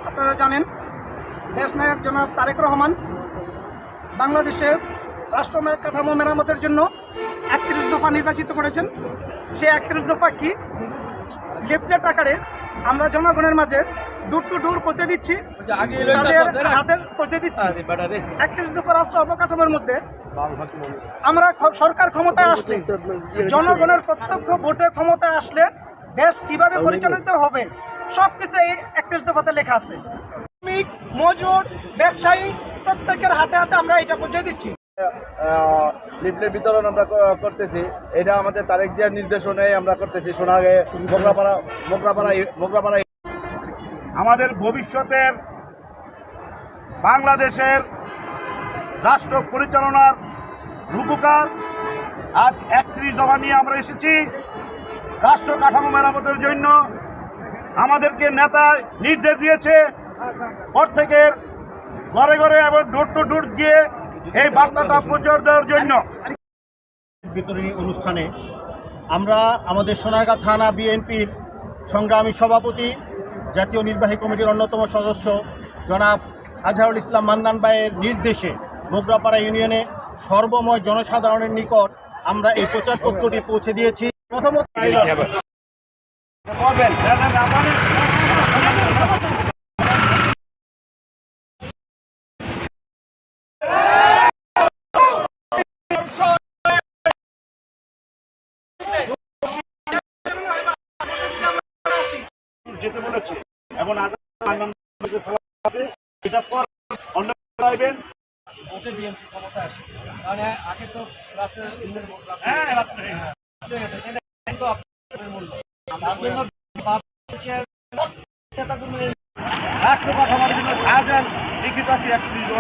আপনারা জানেন দেশ নায়ক জনাব তারেক রহমান বাংলাদেশের রাষ্ট্র কাঠামো মেরামতের জন্য 31 দফা নির্বাচিত করেছেন। সেই 31 দফা কি লিফলেট আকারে আমরা জনগণের মাঝে দূর টু দূর পৌঁছে দিচ্ছি, হাতে পৌঁছে দিচ্ছি। 31 দফা রাষ্ট্র অবকাঠামোর মধ্যে আমরা সরকার ক্ষমতায় আসলে, জনগণের প্রত্যক্ষ ভোটে ক্ষমতায় আসলে দেশ কিভাবে পরিচালিত হবে সবকিছু এই 31 দফাতে লেখা আছে। শ্রমিক, মজুর, ব্যবসায়ী প্রত্যেকের হাতে হাতে আমরা এটা পৌঁছে দিচ্ছি। লিফলেট বিতরণ আমরা করতেছি, এটা আমাদের তারেক জিয়ার নির্দেশনায় আমরা করতেছি। সোনাগে মোগরাপাড়া আমাদের ভবিষ্যতের বাংলাদেশের রাষ্ট্র পরিচালনার রূপকার আজ 31 দফা নিয়ে আমরা এসেছি। রাষ্ট্র কাঠামো মেরামতের জন্য আমাদেরকে নেতা নির্দেশ দিয়েছে প্রত্যেকের ঘরে ঘরে এবং ডোর টু ডোর গিয়ে এই বার্তাটা প্রচার দেওয়ার জন্য। বিতরণী অনুষ্ঠানে আমরা আমাদের সোনারগাঁ থানা বিএনপির সংগ্রামী সভাপতি, জাতীয় নির্বাহী কমিটির অন্যতম সদস্য জনাব আজহারুল ইসলাম মান্নান ভাইয়ের নির্দেশে মোগরাপাড়া ইউনিয়নে সর্বময় জনসাধারণের নিকট আমরা এই প্রচারপত্রটি পৌঁছে দিয়েছি। প্রথমত যেতে বলেছে এবং এটা পর অন্য রাষ্ট্র কাঠামোর জন্য লিখিত আছে 31